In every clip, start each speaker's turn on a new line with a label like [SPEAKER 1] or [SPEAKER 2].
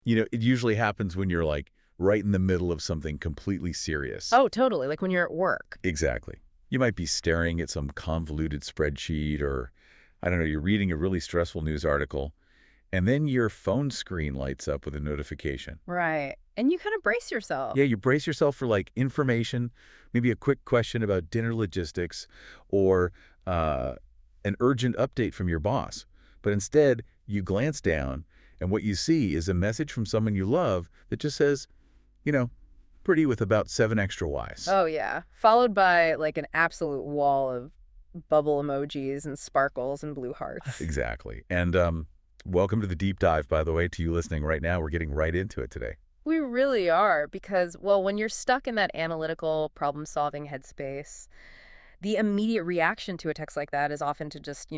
[SPEAKER 1] It usually happens when you're like right in the middle of something completely serious.
[SPEAKER 2] Oh, totally. Like when you're at work.
[SPEAKER 1] Exactly. You might be staring at some convoluted spreadsheet or, I don't know, you're reading a really stressful news article, and then your phone screen lights up with a notification.
[SPEAKER 2] Right. And you kind of brace yourself.
[SPEAKER 1] Yeah, you brace yourself for like information, maybe a quick question about dinner logistics or uh, an urgent update from your boss. But instead, you glance down, and what you see is a message from someone you love that just says, you know, pretty with about 7 extra Ys.
[SPEAKER 2] Oh, yeah. Followed by like an absolute wall of bubble emojis and sparkles and blue hearts.
[SPEAKER 1] Exactly. And welcome to the deep dive, by the way, to you listening right now. We're getting right into it today.
[SPEAKER 2] We really are because, well, when you're stuck in that analytical, problem-solving headspace, the immediate reaction to a text like that is often to just,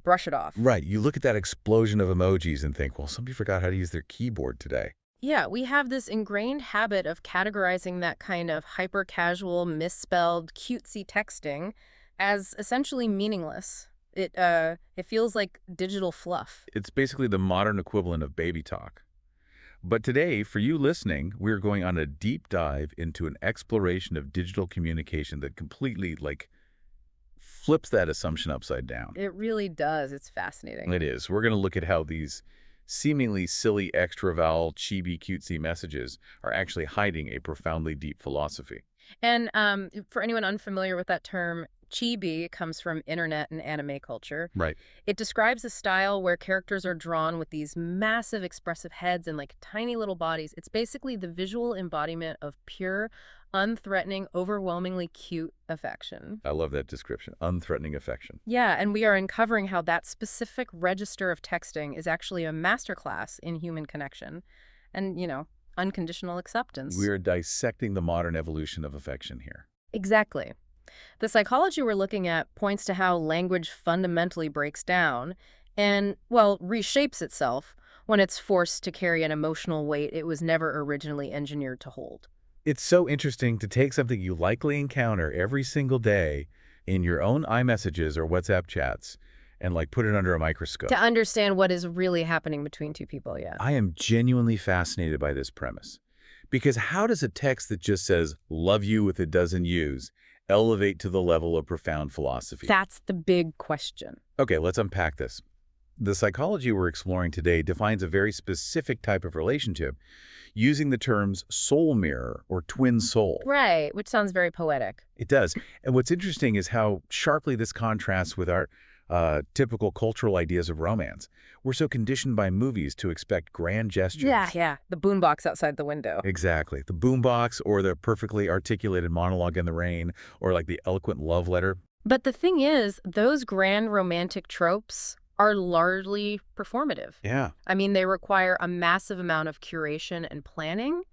[SPEAKER 2] brush it off.
[SPEAKER 1] Right. You look at that explosion of emojis and think, well, somebody forgot how to use their keyboard today.
[SPEAKER 2] Yeah, we have this ingrained habit of categorizing that kind of hyper-casual, misspelled, cutesy texting as essentially meaningless. It feels like digital fluff.
[SPEAKER 1] It's basically the modern equivalent of baby talk. But today, for you listening, we're going on a deep dive into an exploration of digital communication that completely, flips that assumption upside down.
[SPEAKER 2] It really does. It's fascinating.
[SPEAKER 1] It is. We're going to look at how these seemingly silly extra vowel chibi cutesy messages are actually hiding a profoundly deep philosophy.
[SPEAKER 2] And for anyone unfamiliar with that term, chibi comes from internet and anime culture.
[SPEAKER 1] Right.
[SPEAKER 2] It describes a style where characters are drawn with these massive expressive heads and like tiny little bodies. It's basically the visual embodiment of pure, unthreatening, overwhelmingly cute affection.
[SPEAKER 1] I love that description. Unthreatening affection.
[SPEAKER 2] Yeah, and we are uncovering how that specific register of texting is actually a masterclass in human connection and, unconditional acceptance.
[SPEAKER 1] We are dissecting the modern evolution of affection here.
[SPEAKER 2] Exactly. The psychology we're looking at points to how language fundamentally breaks down and, well, reshapes itself when it's forced to carry an emotional weight it was never originally engineered to hold.
[SPEAKER 1] It's so interesting to take something you likely encounter every single day in your own iMessages or WhatsApp chats and put it under a microscope.
[SPEAKER 2] To understand what is really happening between two people, yeah.
[SPEAKER 1] I am genuinely fascinated by this premise. Because how does a text that just says, love you with a dozen U's, elevate to the level of profound philosophy?
[SPEAKER 2] That's the big question.
[SPEAKER 1] Okay, let's unpack this. The psychology we're exploring today defines a very specific type of relationship using the terms soul mirror or twin soul.
[SPEAKER 2] Right, which sounds very poetic.
[SPEAKER 1] It does. And what's interesting is how sharply this contrasts with our typical cultural ideas of romance. We're so conditioned by movies to expect grand gestures.
[SPEAKER 2] Yeah. The boombox outside the window.
[SPEAKER 1] Exactly. The boombox or the perfectly articulated monologue in the rain or the eloquent love letter.
[SPEAKER 2] But the thing is, those grand romantic tropes are largely performative.
[SPEAKER 1] Yeah.
[SPEAKER 2] I mean, they require a massive amount of curation and planning.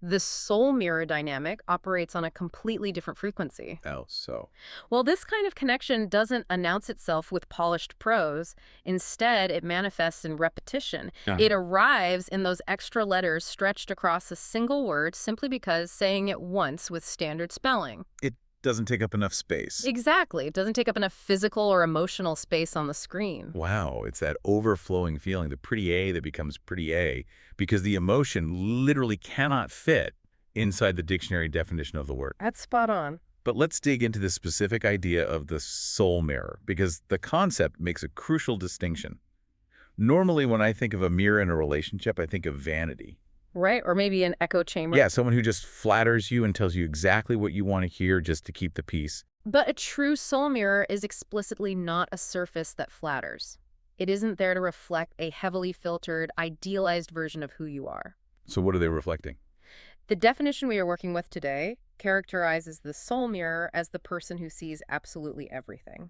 [SPEAKER 2] The soul mirror dynamic operates on a completely different frequency.
[SPEAKER 1] Oh, so.
[SPEAKER 2] Well, this kind of connection doesn't announce itself with polished prose. Instead, it manifests in repetition. It arrives in those extra letters stretched across a single word simply because saying it once with standard spelling.
[SPEAKER 1] It doesn't take up enough space.
[SPEAKER 2] Exactly. It doesn't take up enough physical or emotional space on the screen.
[SPEAKER 1] Wow, it's that overflowing feeling, the pretty A that becomes pretty A, because the emotion literally cannot fit inside the dictionary definition of the word.
[SPEAKER 2] That's spot on.
[SPEAKER 1] But let's dig into the specific idea of the soul mirror, because the concept makes a crucial distinction. Normally, when I think of a mirror in a relationship, I think of vanity.
[SPEAKER 2] Right? Or maybe an echo chamber.
[SPEAKER 1] Yeah, someone who just flatters you and tells you exactly what you want to hear just to keep the peace.
[SPEAKER 2] But a true soul mirror is explicitly not a surface that flatters. It isn't there to reflect a heavily filtered, idealized version of who you are.
[SPEAKER 1] So what are they reflecting?
[SPEAKER 2] The definition we are working with today characterizes the soul mirror as the person who sees absolutely everything.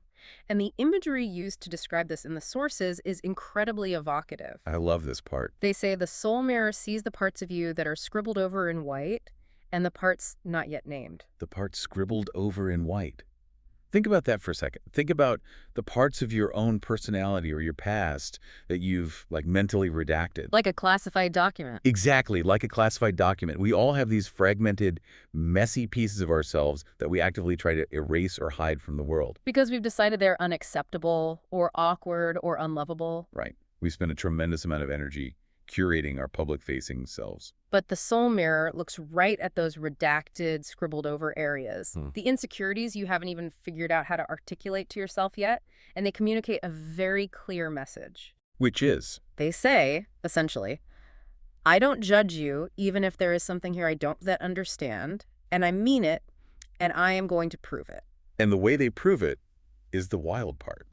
[SPEAKER 2] And the imagery used to describe this in the sources is incredibly evocative.
[SPEAKER 1] I love this part.
[SPEAKER 2] They say the soul mirror sees the parts of you that are scribbled over in white and the parts not yet named.
[SPEAKER 1] The parts scribbled over in white. Think about that for a second. Think about the parts of your own personality or your past that you've mentally redacted.
[SPEAKER 2] Like a classified document.
[SPEAKER 1] Exactly, like a classified document. We all have these fragmented, messy pieces of ourselves that we actively try to erase or hide from the world.
[SPEAKER 2] Because we've decided they're unacceptable or awkward or unlovable.
[SPEAKER 1] Right. We spend a tremendous amount of energy curating our public-facing selves.
[SPEAKER 2] But the soul mirror looks right at those redacted, scribbled over areas, the insecurities you haven't even figured out how to articulate to yourself yet, and they communicate a very clear message.
[SPEAKER 1] Which is?
[SPEAKER 2] They say, essentially, I don't judge you, even if there is something here I don't yet understand, and I mean it, and I am going to prove it.
[SPEAKER 1] And the way they prove it is the wild part.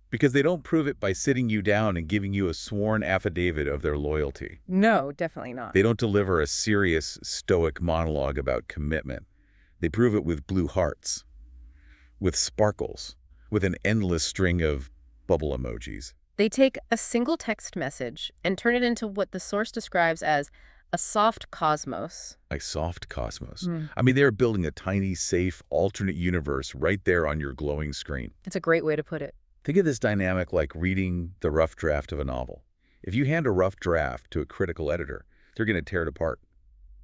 [SPEAKER 1] Because they don't prove it by sitting you down and giving you a sworn affidavit of their loyalty.
[SPEAKER 2] No, definitely not.
[SPEAKER 1] They don't deliver a serious, stoic monologue about commitment. They prove it with blue hearts, with sparkles, with an endless string of bubble emojis.
[SPEAKER 2] They take a single text message and turn it into what the source describes as a soft cosmos.
[SPEAKER 1] A soft cosmos. I mean, they're building a tiny, safe, alternate universe right there on your glowing screen.
[SPEAKER 2] It's a great way to put it.
[SPEAKER 1] Think of this dynamic like reading the rough draft of a novel. If you hand a rough draft to a critical editor, they're going to tear it apart.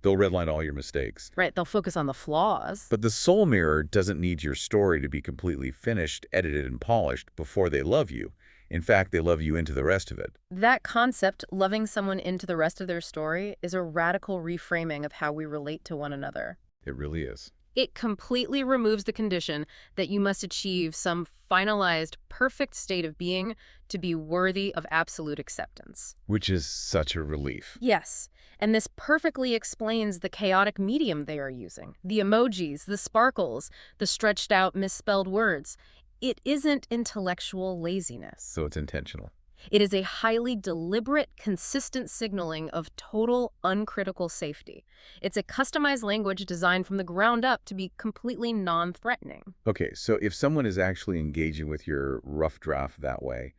[SPEAKER 1] They'll redline all your mistakes.
[SPEAKER 2] Right, they'll focus on the flaws.
[SPEAKER 1] But the soul mirror doesn't need your story to be completely finished, edited, and polished before they love you. In fact, they love you into the rest of it.
[SPEAKER 2] That concept, loving someone into the rest of their story, is a radical reframing of how we relate to one another.
[SPEAKER 1] It really is.
[SPEAKER 2] It completely removes the condition that you must achieve some finalized, perfect state of being to be worthy of absolute acceptance.
[SPEAKER 1] Which is such a relief.
[SPEAKER 2] Yes, and this perfectly explains the chaotic medium they are using. The emojis, the sparkles, the stretched out, misspelled words. It isn't intellectual laziness.
[SPEAKER 1] So it's intentional.
[SPEAKER 2] It is a highly deliberate, consistent signaling of total, uncritical safety. It's a customized language designed from the ground up to be completely non-threatening.
[SPEAKER 1] Okay, so if someone is actually engaging with your rough draft that way,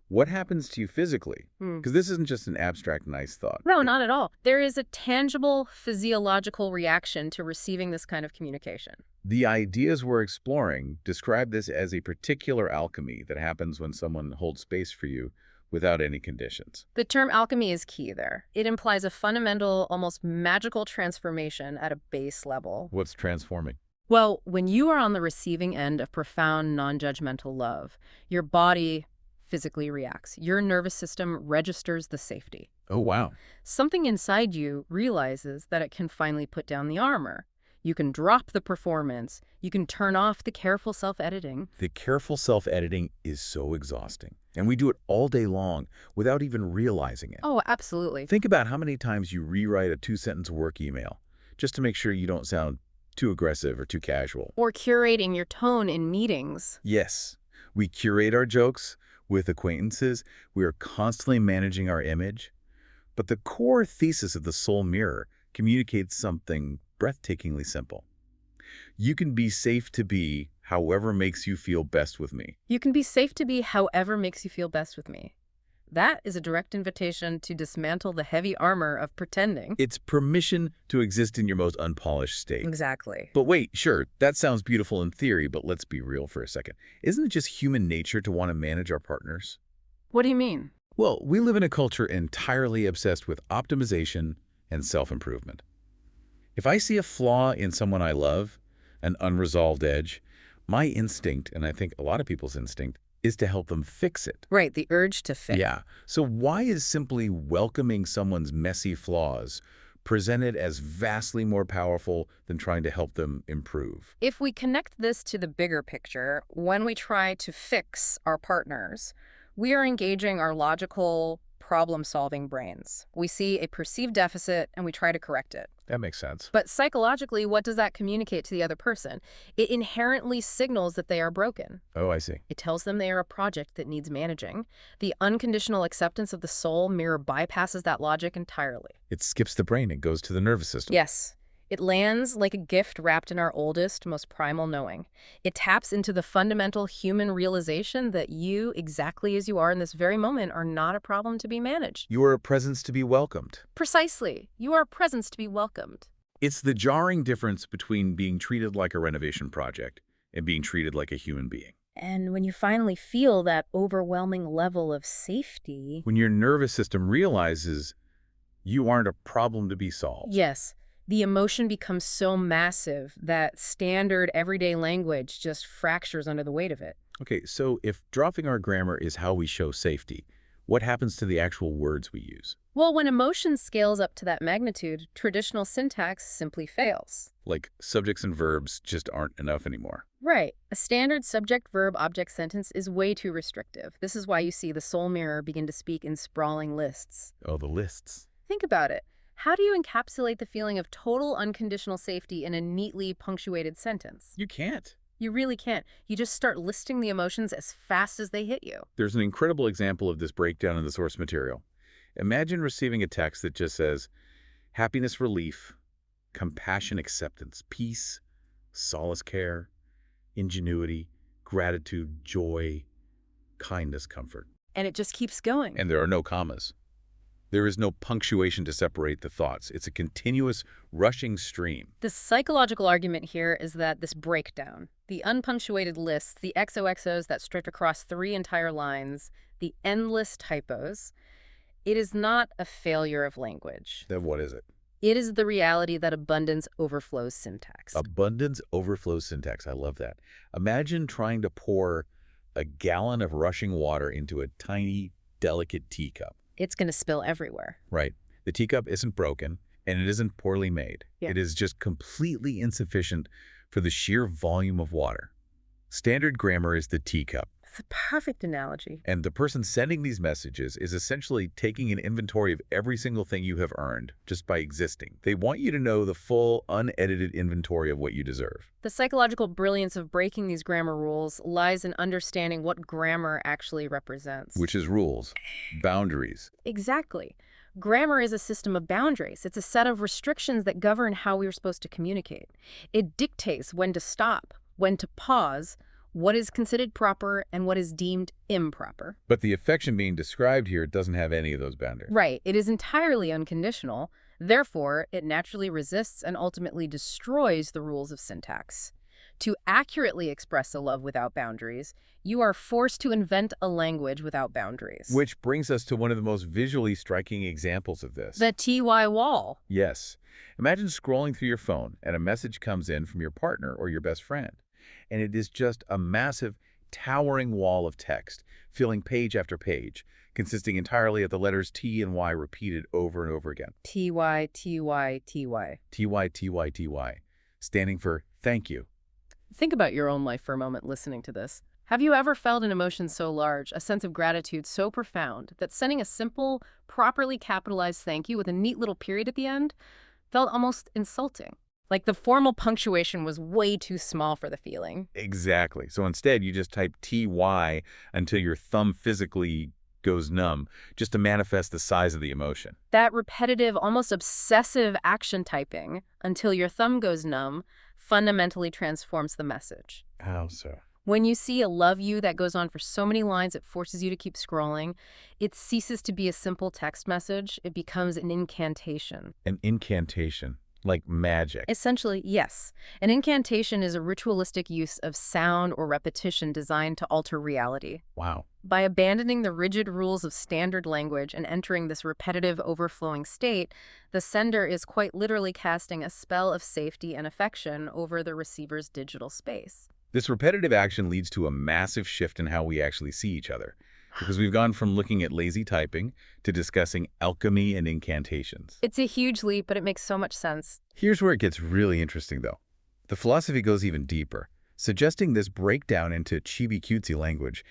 [SPEAKER 1] what happens to you physically? Because this isn't just an abstract, nice thought.
[SPEAKER 2] No, not at all. There is a tangible physiological reaction to receiving this kind of communication.
[SPEAKER 1] The ideas we're exploring describe this as a particular alchemy that happens when someone holds space for you without any conditions.
[SPEAKER 2] The term alchemy is key there. It implies a fundamental, almost magical transformation at a base level.
[SPEAKER 1] What's transforming?
[SPEAKER 2] Well, when you are on the receiving end of profound, non-judgmental love, your body physically reacts. Your nervous system registers the safety.
[SPEAKER 1] Oh, wow.
[SPEAKER 2] Something inside you realizes that it can finally put down the armor. You can drop the performance. You can turn off the careful self-editing.
[SPEAKER 1] The careful self-editing is so exhausting. And we do it all day long without even realizing it.
[SPEAKER 2] Oh, absolutely.
[SPEAKER 1] Think about how many times you rewrite a 2-sentence work email just to make sure you don't sound too aggressive or too casual.
[SPEAKER 2] Or curating your tone in meetings.
[SPEAKER 1] Yes, we curate our jokes with acquaintances. We are constantly managing our image. But the core thesis of the soul mirror communicates something breathtakingly simple. You can be safe to be however makes you feel best with me.
[SPEAKER 2] You can be safe to be however makes you feel best with me. That is a direct invitation to dismantle the heavy armor of pretending.
[SPEAKER 1] It's permission to exist in your most unpolished state.
[SPEAKER 2] Exactly.
[SPEAKER 1] But wait, sure, that sounds beautiful in theory, but let's be real for a second. Isn't it just human nature to want to manage our partners?
[SPEAKER 2] What do you mean?
[SPEAKER 1] Well, we live in a culture entirely obsessed with optimization and self-improvement. If I see a flaw in someone I love, an unresolved edge, my instinct, and I think a lot of people's instinct, is to help them fix it.
[SPEAKER 2] Right, the urge to fix.
[SPEAKER 1] Yeah. So why is simply welcoming someone's messy flaws presented as vastly more powerful than trying to help them improve?
[SPEAKER 2] If we connect this to the bigger picture, when we try to fix our partners, we are engaging our logical, problem-solving brains. We see a perceived deficit and we try to correct it.
[SPEAKER 1] That makes sense.
[SPEAKER 2] But psychologically, what does that communicate to the other person? It inherently signals that they are broken.
[SPEAKER 1] Oh, I see.
[SPEAKER 2] It tells them they are a project that needs managing. The unconditional acceptance of the soul mirror bypasses that logic entirely.
[SPEAKER 1] It skips the brain. It goes to the nervous system.
[SPEAKER 2] Yes. It lands like a gift wrapped in our oldest, most primal knowing. It taps into the fundamental human realization that you, exactly as you are in this very moment, are not a problem to be managed.
[SPEAKER 1] You are a presence to be welcomed.
[SPEAKER 2] Precisely. You are a presence to be welcomed.
[SPEAKER 1] It's the jarring difference between being treated like a renovation project and being treated like a human being.
[SPEAKER 2] And when you finally feel that overwhelming level of safety...
[SPEAKER 1] When your nervous system realizes you aren't a problem to be solved.
[SPEAKER 2] Yes. The emotion becomes so massive that standard everyday language just fractures under the weight of it.
[SPEAKER 1] Okay, so if dropping our grammar is how we show safety, what happens to the actual words we use?
[SPEAKER 2] Well, when emotion scales up to that magnitude, traditional syntax simply fails.
[SPEAKER 1] Like subjects and verbs just aren't enough anymore.
[SPEAKER 2] Right. A standard subject-verb-object sentence is way too restrictive. This is why you see the soul mirror begin to speak in sprawling lists.
[SPEAKER 1] Oh, the lists.
[SPEAKER 2] Think about it. How do you encapsulate the feeling of total unconditional safety in a neatly punctuated sentence?
[SPEAKER 1] You can't.
[SPEAKER 2] You really can't. You just start listing the emotions as fast as they hit you.
[SPEAKER 1] There's an incredible example of this breakdown in the source material. Imagine receiving a text that just says, happiness, relief, compassion, acceptance, peace, solace, care, ingenuity, gratitude, joy, kindness, comfort.
[SPEAKER 2] And it just keeps going.
[SPEAKER 1] And there are no commas. There is no punctuation to separate the thoughts. It's a continuous, rushing stream.
[SPEAKER 2] The psychological argument here is that this breakdown, the unpunctuated lists, the XOXOs that stretch across 3 entire lines, the endless typos, it is not a failure of language.
[SPEAKER 1] Then what is it?
[SPEAKER 2] It is the reality that abundance overflows syntax.
[SPEAKER 1] Abundance overflows syntax. I love that. Imagine trying to pour a gallon of rushing water into a tiny, delicate teacup.
[SPEAKER 2] It's going to spill everywhere.
[SPEAKER 1] Right. The teacup isn't broken, and it isn't poorly made.
[SPEAKER 2] Yeah.
[SPEAKER 1] It is just completely insufficient for the sheer volume of water. Standard grammar is the teacup.
[SPEAKER 2] It's a perfect analogy.
[SPEAKER 1] And the person sending these messages is essentially taking an inventory of every single thing you have earned just by existing. They want you to know the full, unedited inventory of what you deserve.
[SPEAKER 2] The psychological brilliance of breaking these grammar rules lies in understanding what grammar actually represents.
[SPEAKER 1] Which is rules, boundaries.
[SPEAKER 2] Exactly. Grammar is a system of boundaries. It's a set of restrictions that govern how we are supposed to communicate. It dictates when to stop, when to pause, what is considered proper and what is deemed improper.
[SPEAKER 1] But the affection being described here doesn't have any of those boundaries.
[SPEAKER 2] Right. It is entirely unconditional. Therefore, it naturally resists and ultimately destroys the rules of syntax. To accurately express a love without boundaries, you are forced to invent a language without boundaries.
[SPEAKER 1] Which brings us to one of the most visually striking examples of this.
[SPEAKER 2] The TY wall.
[SPEAKER 1] Yes. Imagine scrolling through your phone and a message comes in from your partner or your best friend. And it is just a massive, towering wall of text, filling page after page, consisting entirely of the letters T and Y repeated over and over again.
[SPEAKER 2] TY, TY, TY.
[SPEAKER 1] TY, TY, TY, standing for thank you.
[SPEAKER 2] Think about your own life for a moment listening to this. Have you ever felt an emotion so large, a sense of gratitude so profound, that sending a simple, properly capitalized thank you with a neat little period at the end felt almost insulting? Like the formal punctuation was way too small for the feeling.
[SPEAKER 1] Exactly. So instead, you just type TY until your thumb physically goes numb, just to manifest the size of the emotion.
[SPEAKER 2] That repetitive, almost obsessive action typing until your thumb goes numb fundamentally transforms the message.
[SPEAKER 1] How so?
[SPEAKER 2] When you see a love you that goes on for so many lines it forces you to keep scrolling, it ceases to be a simple text message. It becomes an incantation.
[SPEAKER 1] An incantation. Like magic.
[SPEAKER 2] Essentially, yes. An incantation is a ritualistic use of sound or repetition designed to alter reality.
[SPEAKER 1] Wow.
[SPEAKER 2] By abandoning the rigid rules of standard language and entering this repetitive, overflowing state, the sender is quite literally casting a spell of safety and affection over the receiver's digital space.
[SPEAKER 1] This repetitive action leads to a massive shift in how we actually see each other, because we've gone from looking at lazy typing to discussing alchemy and incantations.
[SPEAKER 2] It's a huge leap, but it makes so much sense.
[SPEAKER 1] Here's where it gets really interesting, though. The philosophy goes even deeper, suggesting this breakdown into chibi-cutesy language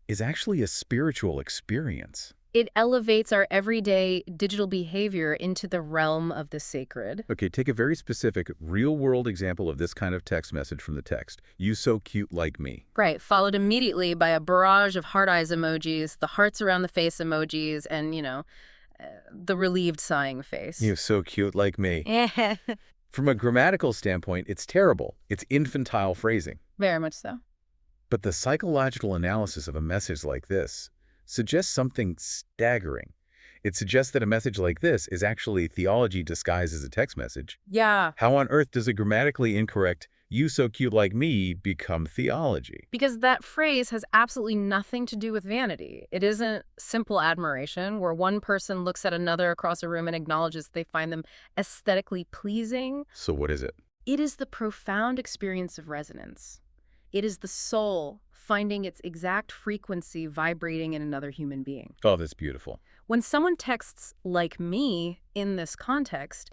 [SPEAKER 1] is actually a spiritual experience.
[SPEAKER 2] It elevates our everyday digital behavior into the realm of the sacred.
[SPEAKER 1] Okay, take a very specific, real-world example of this kind of text message from the text. You so cute like me.
[SPEAKER 2] Right, followed immediately by a barrage of heart eyes emojis, the hearts around the face emojis, and, the relieved sighing face.
[SPEAKER 1] You so cute like me. From a grammatical standpoint, it's terrible. It's infantile phrasing.
[SPEAKER 2] Very much so.
[SPEAKER 1] But the psychological analysis of a message like this suggests something staggering. It suggests that a message like this is actually theology disguised as a text message.
[SPEAKER 2] Yeah.
[SPEAKER 1] How on earth does a grammatically incorrect, you so cute like me, become theology?
[SPEAKER 2] Because that phrase has absolutely nothing to do with vanity. It isn't simple admiration where one person looks at another across a room and acknowledges they find them aesthetically pleasing.
[SPEAKER 1] So what is it?
[SPEAKER 2] It is the profound experience of resonance. It is the soul finding its exact frequency vibrating in another human being.
[SPEAKER 1] Oh, that's beautiful.
[SPEAKER 2] When someone texts like me in this context,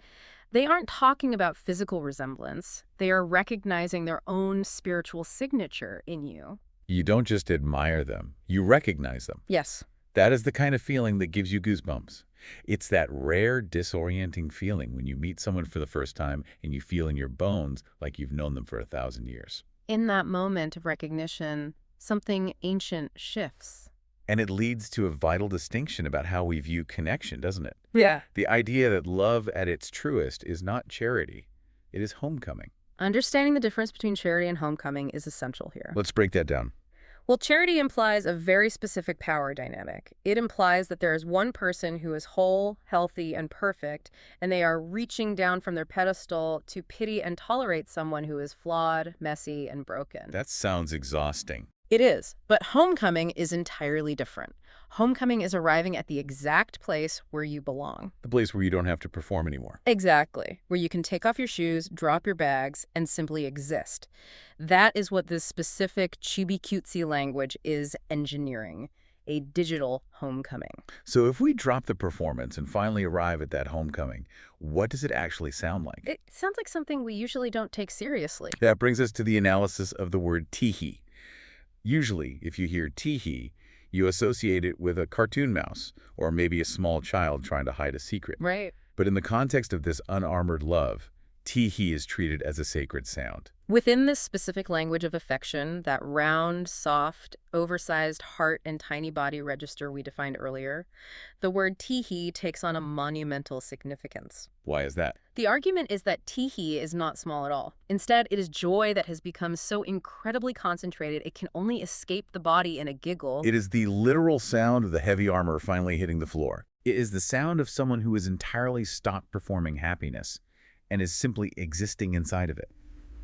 [SPEAKER 2] they aren't talking about physical resemblance. They are recognizing their own spiritual signature in you.
[SPEAKER 1] You don't just admire them, you recognize them.
[SPEAKER 2] Yes.
[SPEAKER 1] That is the kind of feeling that gives you goosebumps. It's that rare, disorienting feeling when you meet someone for the first time and you feel in your bones like you've known them for 1,000 years.
[SPEAKER 2] In that moment of recognition, something ancient shifts.
[SPEAKER 1] And it leads to a vital distinction about how we view connection, doesn't it?
[SPEAKER 2] Yeah.
[SPEAKER 1] The idea that love at its truest is not charity, it is homecoming.
[SPEAKER 2] Understanding the difference between charity and homecoming is essential here.
[SPEAKER 1] Let's break that down.
[SPEAKER 2] Well, charity implies a very specific power dynamic. It implies that there is one person who is whole, healthy, and perfect, and they are reaching down from their pedestal to pity and tolerate someone who is flawed, messy, and broken.
[SPEAKER 1] That sounds exhausting.
[SPEAKER 2] It is, but homecoming is entirely different. Homecoming is arriving at the exact place where you belong.
[SPEAKER 1] The place where you don't have to perform anymore.
[SPEAKER 2] Exactly, where you can take off your shoes, drop your bags, and simply exist. That is what this specific chibi-cutesy language is engineering, a digital homecoming.
[SPEAKER 1] So if we drop the performance and finally arrive at that homecoming, what does it actually sound like?
[SPEAKER 2] It sounds like something we usually don't take seriously.
[SPEAKER 1] That brings us to the analysis of the word teehee. Usually, if you hear teehee, you associate it with a cartoon mouse or maybe a small child trying to hide a secret.
[SPEAKER 2] Right.
[SPEAKER 1] But in the context of this unarmored love, teehee is treated as a sacred sound.
[SPEAKER 2] Within this specific language of affection, that round, soft, oversized heart and tiny body register we defined earlier, the word teehee takes on a monumental significance.
[SPEAKER 1] Why is that?
[SPEAKER 2] The argument is that teehee is not small at all. Instead, it is joy that has become so incredibly concentrated it can only escape the body in a giggle.
[SPEAKER 1] It is the literal sound of the heavy armor finally hitting the floor. It is the sound of someone who has entirely stopped performing happiness and is simply existing inside of it.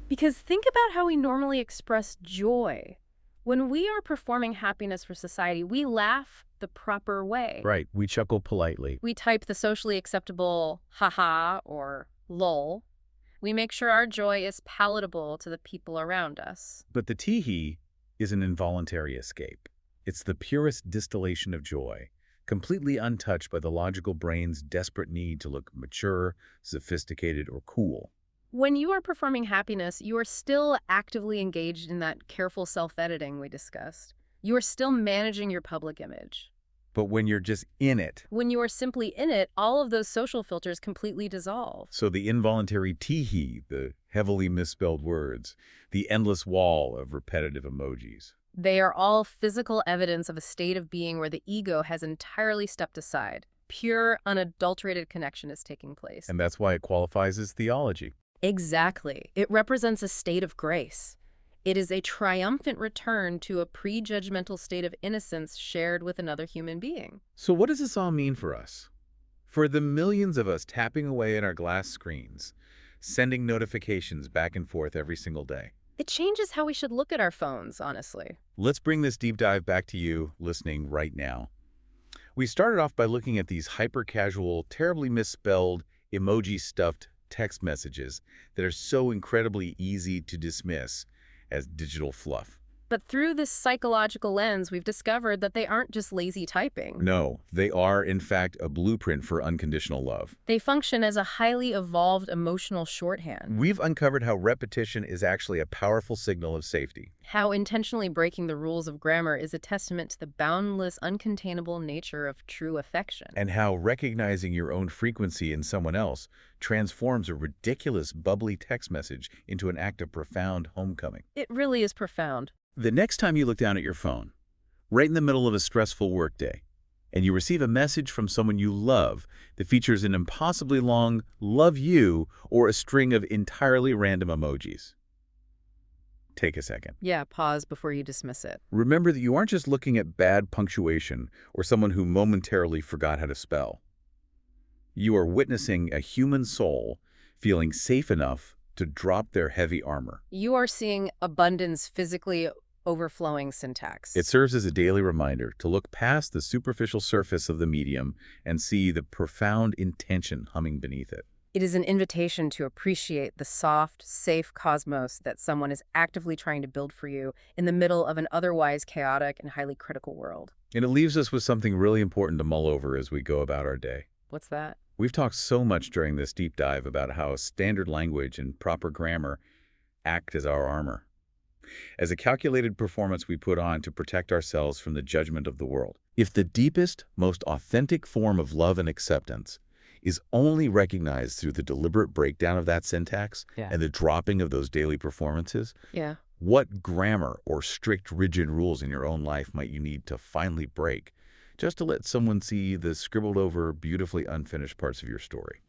[SPEAKER 2] Because think about how we normally express joy. When we are performing happiness for society, we laugh the proper way.
[SPEAKER 1] Right, we chuckle politely.
[SPEAKER 2] We type the socially acceptable haha or lol. We make sure our joy is palatable to the people around us.
[SPEAKER 1] But the teehee is an involuntary escape. It's the purest distillation of joy, completely untouched by the logical brain's desperate need to look mature, sophisticated, or cool.
[SPEAKER 2] When you are performing happiness, you are still actively engaged in that careful self-editing we discussed. You are still managing your public image.
[SPEAKER 1] But when you're just in it,
[SPEAKER 2] When you are simply in it, all of those social filters completely dissolve.
[SPEAKER 1] so the involuntary teehee, the heavily misspelled words, the endless wall of repetitive emojis.
[SPEAKER 2] They are all physical evidence of a state of being where the ego has entirely stepped aside. Pure, unadulterated connection is taking place.
[SPEAKER 1] And that's why it qualifies as theology.
[SPEAKER 2] Exactly. It represents a state of grace. It is a triumphant return to a prejudgmental state of innocence shared with another human being.
[SPEAKER 1] So what does this all mean for us? For the millions of us tapping away at our glass screens, sending notifications back and forth every single day.
[SPEAKER 2] It changes how we should look at our phones, honestly.
[SPEAKER 1] Let's bring this deep dive back to you listening right now. We started off by looking at these hyper-casual, terribly misspelled, emoji-stuffed text messages that are so incredibly easy to dismiss as digital fluff.
[SPEAKER 2] But through this psychological lens, we've discovered that they aren't just lazy typing.
[SPEAKER 1] No, they are, in fact, a blueprint for unconditional love.
[SPEAKER 2] They function as a highly evolved emotional shorthand.
[SPEAKER 1] We've uncovered how repetition is actually a powerful signal of safety.
[SPEAKER 2] How intentionally breaking the rules of grammar is a testament to the boundless, uncontainable nature of true affection.
[SPEAKER 1] And how recognizing your own frequency in someone else transforms a ridiculous, bubbly text message into an act of profound homecoming.
[SPEAKER 2] It really is profound.
[SPEAKER 1] The next time you look down at your phone, right in the middle of a stressful workday, and you receive a message from someone you love that features an impossibly long "love you" or a string of entirely random emojis, take a second.
[SPEAKER 2] Yeah, pause before you dismiss it.
[SPEAKER 1] Remember that you aren't just looking at bad punctuation or someone who momentarily forgot how to spell. You are witnessing a human soul feeling safe enough to drop their heavy armor.
[SPEAKER 2] You are seeing abundance physically overflowing
[SPEAKER 1] It
[SPEAKER 2] syntax.
[SPEAKER 1] serves as a daily reminder to look past the superficial surface of the medium and see the profound intention humming beneath it.
[SPEAKER 2] It is an invitation to appreciate the soft, safe cosmos that someone is actively trying to build for you in the middle of an otherwise chaotic and highly critical world.
[SPEAKER 1] And it leaves us with something really important to mull over as we go about our day.
[SPEAKER 2] What's that?
[SPEAKER 1] We've talked so much during this deep dive about how standard language and proper grammar act as our armor, as a calculated performance we put on to protect ourselves from the judgment of the world. If the deepest, most authentic form of love and acceptance is only recognized through the deliberate breakdown of that syntax
[SPEAKER 2] Yeah.
[SPEAKER 1] and the dropping of those daily performances,
[SPEAKER 2] Yeah.
[SPEAKER 1] what grammar or strict, rigid rules in your own life might you need to finally break just to let someone see the scribbled over, beautifully unfinished parts of your story?